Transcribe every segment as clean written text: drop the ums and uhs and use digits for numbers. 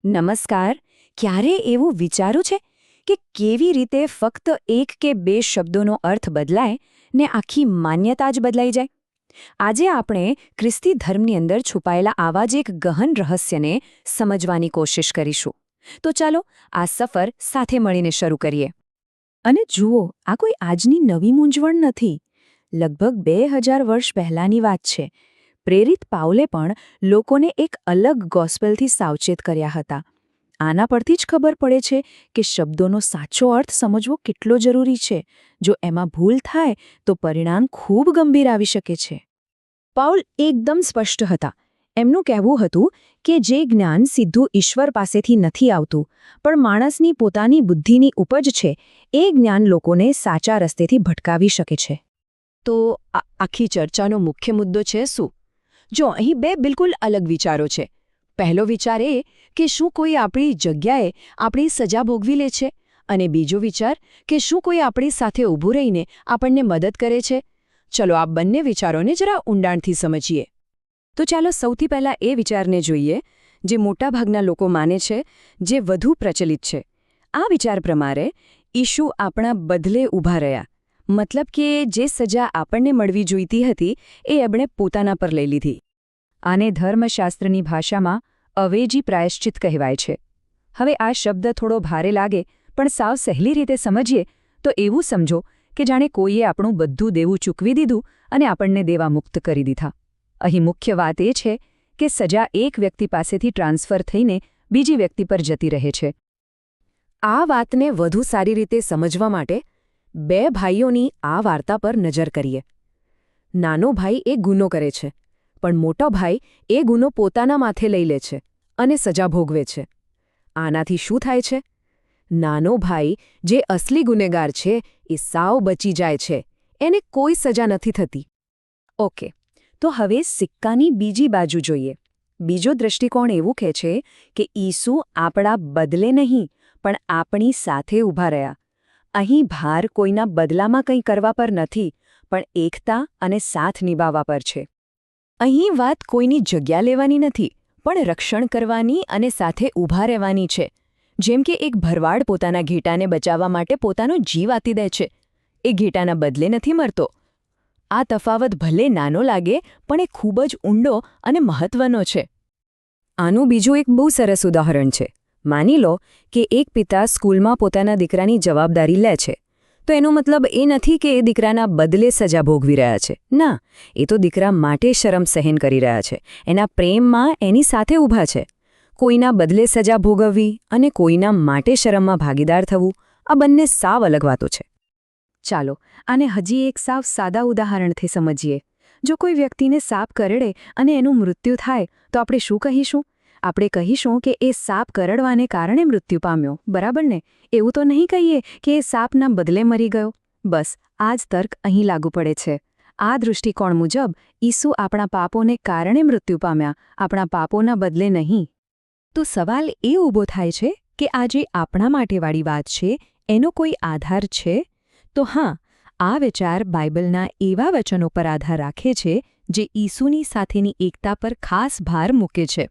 નમસ્કાર. ક્યારે એવું વિચાર્યું છે કે કેવી રીતે ફક્ત એક કે બે શબ્દોનો અર્થ બદલાય ને આખી માન્યતા જ બદલાઈ જાય? આજે આપણે ખ્રિસ્તી ધર્મની અંદર છુપાયેલા આવા જ એક ગહન રહસ્યને સમજવાની કોશિશ કરીશું. તો ચાલો આ સફર સાથે મળીને શરૂ કરીએ. અને જુઓ, આ કોઈ આજની નવી મૂંઝવણ નથી. લગભગ 2000 વર્ષ પહેલાંની વાત છે. પ્રેરિત પાઉલે પણ લોકોને એક અલગ ગોસ્પેલથી સાવચેત કર્યા હતા. આના પરથી જ ખબર પડે છે કે શબ્દોનો સાચો અર્થ સમજવો કેટલો જરૂરી છે. જો એમાં ભૂલ થાય તો પરિણામ ખૂબ ગંભીર આવી શકે છે. પાઉલ એકદમ સ્પષ્ટ હતા. એમનું કહેવું હતું કે જે જ્ઞાન સીધું ઈશ્વર પાસેથી નથી આવતું, પણ માણસની પોતાની બુદ્ધિની ઉપજ છે, એ જ્ઞાન લોકોને સાચા રસ્તેથી ભટકાવી શકે છે. તો આખી ચર્ચાનો મુખ્ય મુદ્દો છે શું? જો અહીં બે બિલકુલ અલગ વિચારો છે. પહેલો વિચાર એ કે શું કોઈ આપણી જગ્યાએ આપણી સજા ભોગવી લે છે, અને બીજો વિચાર કે શું કોઈ આપણી સાથે ઊભું રહીને આપણને મદદ કરે છે. ચલો આ બંને વિચારોને જરા ઊંડાણથી સમજીએ. તો ચાલો સૌથી પહેલાં એ વિચારને જોઈએ જે મોટાભાગના લોકો માને છે, જે વધુ પ્રચલિત છે. આ વિચાર પ્રમાણે ઈશુ આપણા બદલે ઊભા રહ્યા. મતલબ કે જે સજા આપણને મળવી જોઈતી હતી એ એમણે પોતાના પર લઈ લીધી. આને ધર્મશાસ્ત્રની ભાષામાં અવેજી પ્રાયશ્ચિત કહેવાય છે. હવે આ શબ્દ થોડો ભારે લાગે, પણ સાવ સહેલી રીતે સમજીએ તો એવું સમજો કે જાણે કોઈએ આપણું બધું દેવું ચૂકવી દીધું અને આપણને દેવા મુક્ત કરી દીધા. અહીં મુખ્ય વાત એ છે કે સજા એક વ્યક્તિ પાસેથી ટ્રાન્સફર થઈને બીજી વ્યક્તિ પર જતી રહે છે. આ વાતને વધુ સારી રીતે સમજવા માટે બે ભાઈઓની આ વાર્તા પર નજર કરીએ. નાનો ભાઈ એ ગુનો કરે છે, પણ મોટો ભાઈ એ ગુનો પોતાના માથે લઈ લે છે અને સજા ભોગવે છે. આનાથી શું થાય છે? નાનો ભાઈ, જે અસલી ગુનેગાર છે, એ સાવ બચી જાય છે. એને કોઈ સજા નથી થતી. ઓકે, તો હવે સિક્કાની બીજી બાજુ જોઈએ. બીજો દૃષ્ટિકોણ એવું કહે છે કે ઈસુ આપણા બદલે નહીં, પણ આપણી સાથે ઊભા રહ્યા. અહીં ભાર કોઈના બદલામાં કંઈ કરવા પર નથી, પણ એકતા અને સાથ નિભાવવા પર છે. અહીં વાત કોઈની જગ્યા લેવાની નથી, પણ રક્ષણ કરવાની અને સાથે ઊભા રહેવાની છે. જેમ કે એક ભરવાડ પોતાના ઘેટાને બચાવવા માટે પોતાનો જીવ આપી દે છે. એ ઘેટાના બદલે નથી મરતો. આ તફાવત ભલે નાનો લાગે, પણ એ ખૂબ જ ઊંડો અને મહત્વનો છે. આનું બીજું એક બહુ સરસ ઉદાહરણ છે. માની લો કે એક પિતા સ્કૂલમાં પોતાના દીકરાની જવાબદારી લે છે. તો એનો મતલબ એ નથી કે એ દીકરાના બદલે સજા ભોગવી રહ્યા છે. ના, એ તો દીકરા માટે શરમ સહન કરી રહ્યા છે. એના પ્રેમમાં એની સાથે ઊભા છે. કોઈના બદલે સજા ભોગવવી અને કોઈના માટે શરમમાં ભાગીદાર થવું, આ બંને સાવ અલગ વાતો છે. ચાલો આને હજી એક સાવ સાદા ઉદાહરણથી સમજીએ. જો કોઈ વ્યક્તિને સાપ કરડે અને એનું મૃત્યુ થાય તો આપણે શું કહીશું? આપણે કહીશું કે એ સાપ કરડવાને કારણે મૃત્યુ પામ્યો, બરાબર ને? એવું તો નહીં કહીએ કે એ સાપના બદલે મરી ગયો. બસ આ જ તર્ક અહીં લાગુ પડે છે. આ દૃષ્ટિકોણ મુજબ ઈસુ આપણા પાપોને કારણે મૃત્યુ પામ્યા, આપણા પાપોના બદલે નહીં. તો સવાલ એ ઊભો થાય છે કે આ જે આપણા માટેવાળી વાત છે એનો કોઈ આધાર છે? તો હા, આ વિચાર બાઇબલના એવા વચનો પર આધાર રાખે છે જે ઈસુની સાથેની એકતા પર ખાસ ભાર મૂકે છે.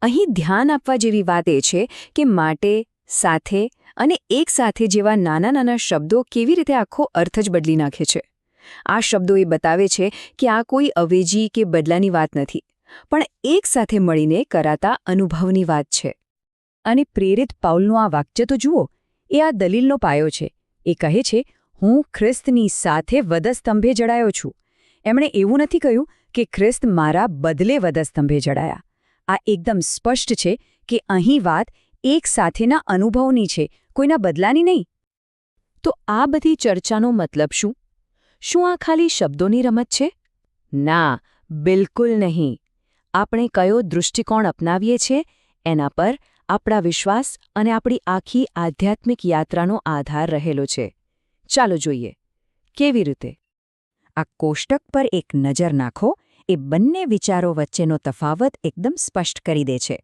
અહીં ધ્યાન આપવા જેવી વાત એ છે કે માટે, સાથે અને એક સાથે જેવા નાના નાના શબ્દો કેવી રીતે આખો અર્થ જ બદલી નાખે છે. આ શબ્દો એ બતાવે છે કે આ કોઈ અવેજી કે બદલાની વાત નથી, પણ એક સાથે મળીને કરાતા અનુભવની વાત છે. અને પ્રેરિત પાઉલનું આ વાક્ય તો જુઓ, એ આ દલીલનો પાયો છે. એ કહે છે, હું ખ્રિસ્તની સાથે વધસ્તંભે જડાયો છું. એમણે એવું નથી કહ્યું કે ખ્રિસ્ત મારા બદલે વધસ્તંભે જડાયા. આ એકદમ સ્પષ્ટ છે કે અહીં વાત એક સાથેના અનુભવની છે, કોઈના બદલાની નહીં. તો આ બધી ચર્ચાનો મતલબ શું? શું આ ખાલી શબ્દોની રમત છે? ના, બિલકુલ નહીં. આપણે કયો દૃષ્ટિકોણ અપનાવીએ છીએ એના પર આપણા વિશ્વાસ અને આપણી આખી આધ્યાત્મિક યાત્રાનો આધાર રહેલો છે. ચાલો જોઈએ કેવી રીતે. આ કોષ્ટક પર એક નજર નાખો. એ બંને વિચારો વચ્ચેનો તફાવત એકદમ સ્પષ્ટ કરી દે છે.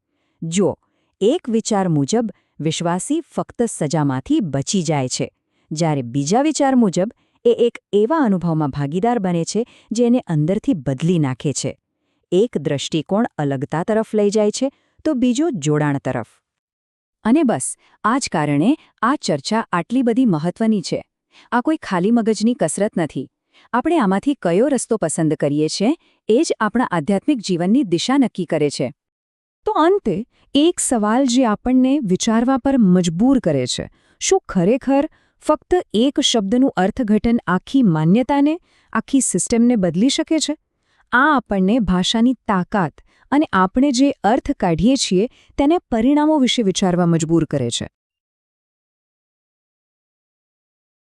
જુઓ, એક વિચાર મુજબ વિશ્વાસી ફક્ત સજામાંથી બચી જાય છે, જ્યારે બીજા વિચાર મુજબ એ એક એવા અનુભવમાં ભાગીદાર બને છે જે એને અંદરથી બદલી નાખે છે. એક દૃષ્ટિકોણ અલગતા તરફ લઈ જાય છે તો બીજો જોડાણ તરફ. અને બસ આ જ કારણે આ ચર્ચા આટલી બધી મહત્વની છે. આ કોઈ ખાલી મગજની કસરત નથી. આપણે આમાંથી કયો રસ્તો પસંદ કરીએ છીએ એ જ આપણા આધ્યાત્મિક જીવનની દિશા નક્કી કરે છે. તો અંતે એક સવાલ જે આપણને વિચારવા પર મજબૂર કરે છે, શું ખરેખર ફક્ત એક શબ્દનું અર્થઘટન આખી માન્યતાને, આખી સિસ્ટમને બદલી શકે છે? આ આપણને ભાષાની તાકાત અને આપણે જે અર્થ કાઢીએ છીએ તેને પરિણામો વિશે વિચારવા મજબૂર કરે છે.